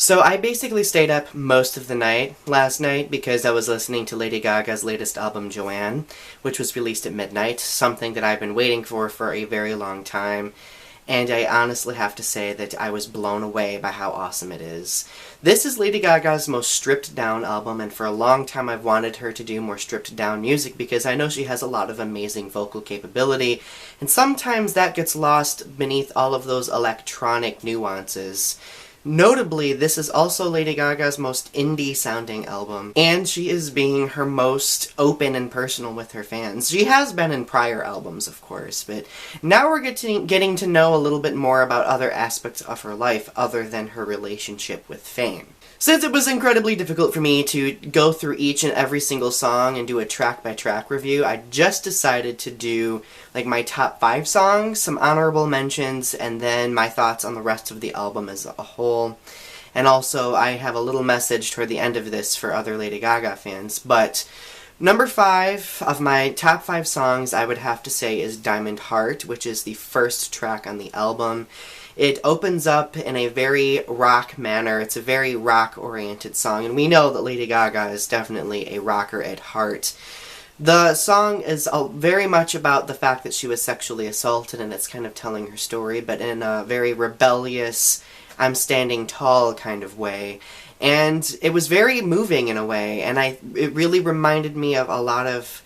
So I basically stayed up most of the night last night because I was listening to Lady Gaga's latest album, Joanne, which was released at midnight, something that I've been waiting for a very long time, and I honestly have to say that I was blown away by how awesome it is. This is Lady Gaga's most stripped down album, and for a long time I've wanted her to do more stripped down music because I know she has a lot of amazing vocal capability, and sometimes that gets lost beneath all of those electronic nuances. Notably, this is also Lady Gaga's most indie-sounding album, and she is being her most open and personal with her fans. She has been in prior albums, of course, but now we're getting to know a little bit more about other aspects of her life other than her relationship with fame. Since it was incredibly difficult for me to go through each and every single song and do a track-by-track review, I just decided to do like my top 5 songs, some honorable mentions, and then my thoughts on the rest of the album as a whole. And also, I have a little message toward the end of this for other Lady Gaga fans. But number 5 of my top 5 songs, I would have to say, is Diamond Heart, which is the first track on the album. It opens up in a very rock manner. It's a very rock-oriented song, and we know that Lady Gaga is definitely a rocker at heart. The song is very much about the fact that she was sexually assaulted, and it's kind of telling her story, but in a very rebellious, I'm standing tall kind of way. And it was very moving in a way, and it really reminded me of a lot of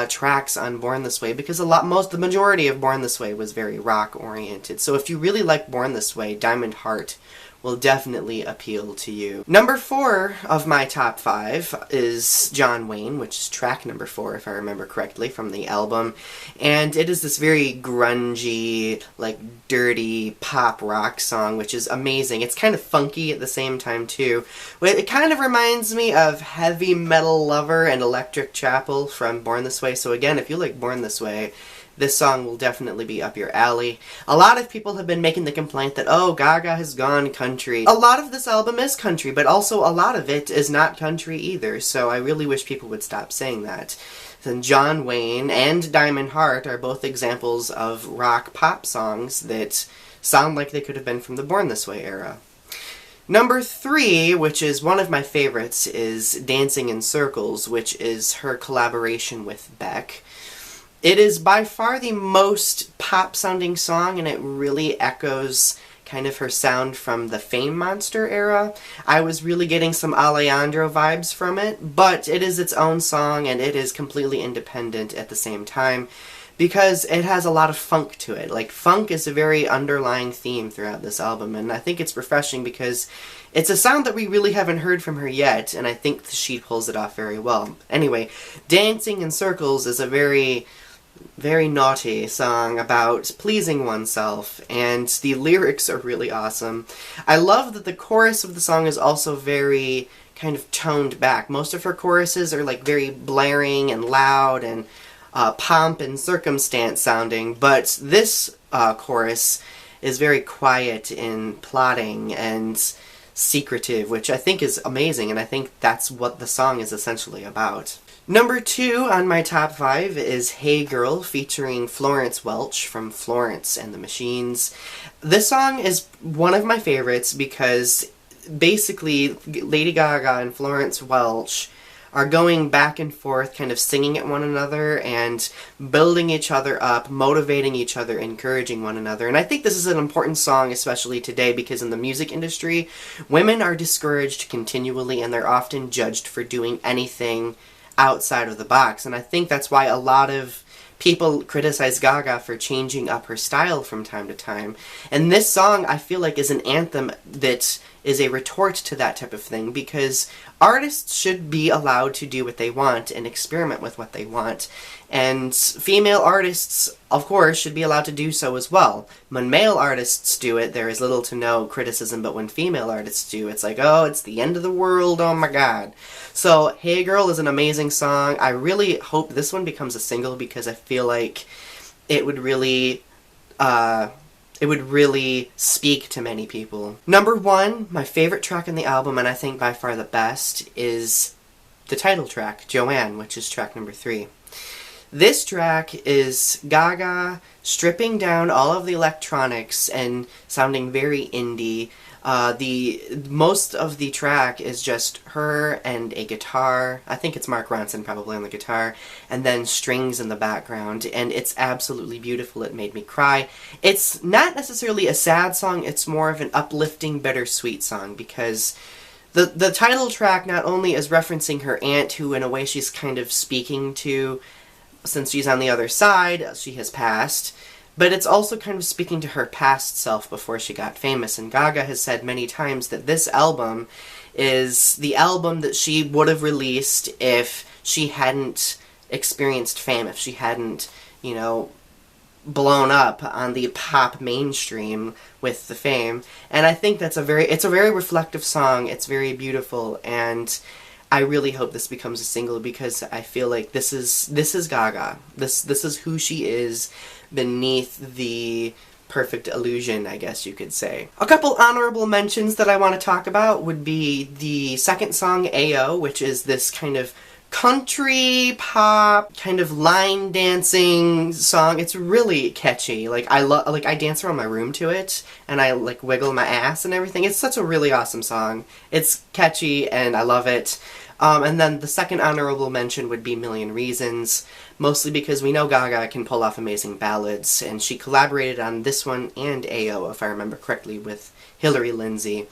tracks on Born This Way, because the majority of Born This Way was very rock-oriented. So if you really like Born This Way, Diamond Heart will definitely appeal to you. Number 4 of my top 5 is John Wayne, which is track number 4, if I remember correctly, from the album. And it is this very grungy, like, dirty pop rock song, which is amazing. It's kind of funky at the same time, too. It kind of reminds me of Heavy Metal Lover and Electric Chapel from Born This Way. So again, if you like Born This Way, this song will definitely be up your alley. A lot of people have been making the complaint that, oh, Gaga has gone country. A lot of this album is country, but also a lot of it is not country either, so I really wish people would stop saying that. And John Wayne and Diamond Heart are both examples of rock pop songs that sound like they could have been from the Born This Way era. Number 3, which is one of my favorites, is Dancing in Circles, which is her collaboration with Beck. It is by far the most pop-sounding song, and it really echoes kind of her sound from the Fame Monster era. I was really getting some Alejandro vibes from it, but it is its own song, and it is completely independent at the same time, because it has a lot of funk to it. Like, funk is a very underlying theme throughout this album, and I think it's refreshing because it's a sound that we really haven't heard from her yet, and I think she pulls it off very well. Anyway, Dancing in Circles is a very naughty song about pleasing oneself, and the lyrics are really awesome. I love that the chorus of the song is also very kind of toned back. Most of her choruses are like very blaring and loud and pomp and circumstance sounding, but this chorus is very quiet and plotting and secretive, which I think is amazing, and I think that's what the song is essentially about. Number 2 on my top 5 is Hey Girl, featuring Florence Welch from Florence and the Machines. This song is one of my favorites because basically Lady Gaga and Florence Welch are going back and forth, kind of singing at one another and building each other up, motivating each other, encouraging one another. And I think this is an important song, especially today, because in the music industry, women are discouraged continually, and they're often judged for doing anything outside of the box. And I think that's why a lot of people criticize Gaga for changing up her style from time to time. And this song, I feel like, is an anthem that is a retort to that type of thing, because artists should be allowed to do what they want and experiment with what they want. And female artists, of course, should be allowed to do so as well. When male artists do it, there is little to no criticism, but when female artists do, it's like, oh, it's the end of the world, oh my god. So, Hey Girl is an amazing song. I really hope this one becomes a single, because I feel like it would really speak to many people. Number 1, my favorite track in the album, and I think by far the best, is the title track, Joanne, which is track number 3. This track is Gaga stripping down all of the electronics and sounding very indie. Most of the track is just her and a guitar. I think it's Mark Ronson probably on the guitar, and then strings in the background, and it's absolutely beautiful. It made me cry. It's not necessarily a sad song, it's more of an uplifting, bittersweet song, because the title track not only is referencing her aunt, who in a way she's kind of speaking to, since she's on the other side, she has passed, but it's also kind of speaking to her past self before she got famous. And Gaga has said many times that this album is the album that she would have released if she hadn't experienced fame, if she hadn't, you know, blown up on the pop mainstream with the fame. And I think that's it's a very reflective song. It's very beautiful, and I really hope this becomes a single, because I feel like this is Gaga. This is who she is beneath the perfect illusion, I guess you could say. A couple honorable mentions that I want to talk about would be the second song, Ayo, which is this kind of country pop kind of line dancing song. It's really catchy. Like I dance around my room to it, and I like wiggle my ass and everything. It's such a really awesome song. It's catchy and I love it. And then the second honorable mention would be Million Reasons, mostly because we know Gaga can pull off amazing ballads, and she collaborated on this one and Ayo, if I remember correctly, with Hillary Lindsey,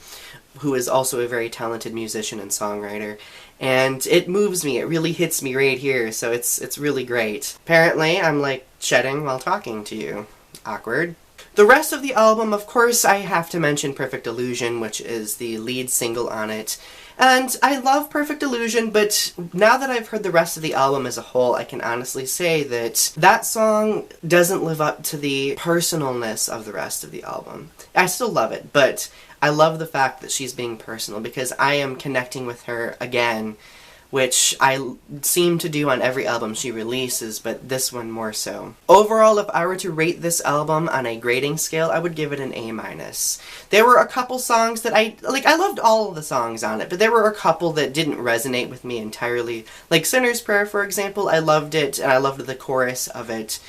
who is also a very talented musician and songwriter. And it moves me, it really hits me right here, so it's really great. Apparently, I'm like shedding while talking to you. Awkward. The rest of the album, of course, I have to mention Perfect Illusion, which is the lead single on it. And I love Perfect Illusion, but now that I've heard the rest of the album as a whole, I can honestly say that that song doesn't live up to the personalness of the rest of the album. I still love it, but I love the fact that she's being personal, because I am connecting with her again, which I seem to do on every album she releases, but this one more so. Overall, if I were to rate this album on a grading scale, I would give it an A-. There were a couple songs that I loved all of the songs on it, but there were a couple that didn't resonate with me entirely. Like Sinner's Prayer, for example, I loved it, and I loved the chorus of it,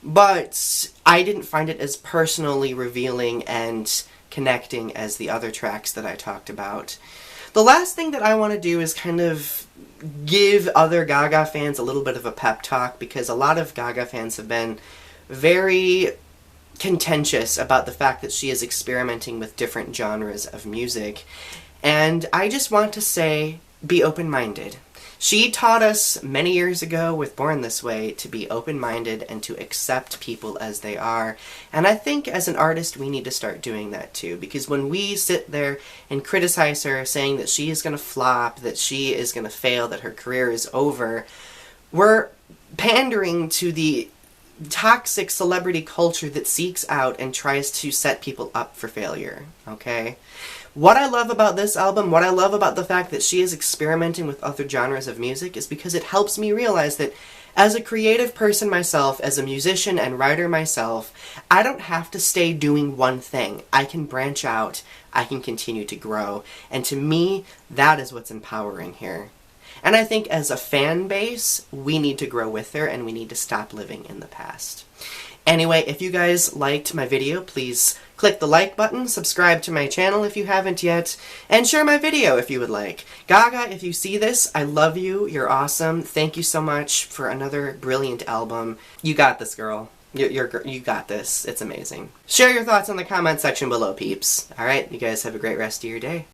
but I didn't find it as personally revealing and connecting as the other tracks that I talked about. The last thing that I want to do is kind of give other Gaga fans a little bit of a pep talk, because a lot of Gaga fans have been very contentious about the fact that she is experimenting with different genres of music. And I just want to say, be open-minded. She taught us many years ago with Born This Way to be open-minded and to accept people as they are. And I think as an artist we need to start doing that too, because when we sit there and criticize her, saying that she is going to flop, that she is going to fail, that her career is over, we're pandering to the toxic celebrity culture that seeks out and tries to set people up for failure, okay? What I love about this album, what I love about the fact that she is experimenting with other genres of music, is because it helps me realize that as a creative person myself, as a musician and writer myself, I don't have to stay doing one thing. I can branch out, I can continue to grow, and to me, that is what's empowering here. And I think as a fan base, we need to grow with her, and we need to stop living in the past. Anyway, if you guys liked my video, please click the like button, subscribe to my channel if you haven't yet, and share my video if you would like. Gaga, if you see this, I love you, you're awesome, thank you so much for another brilliant album. You got this, girl. You got this, it's amazing. Share your thoughts in the comment section below, peeps. Alright, you guys have a great rest of your day.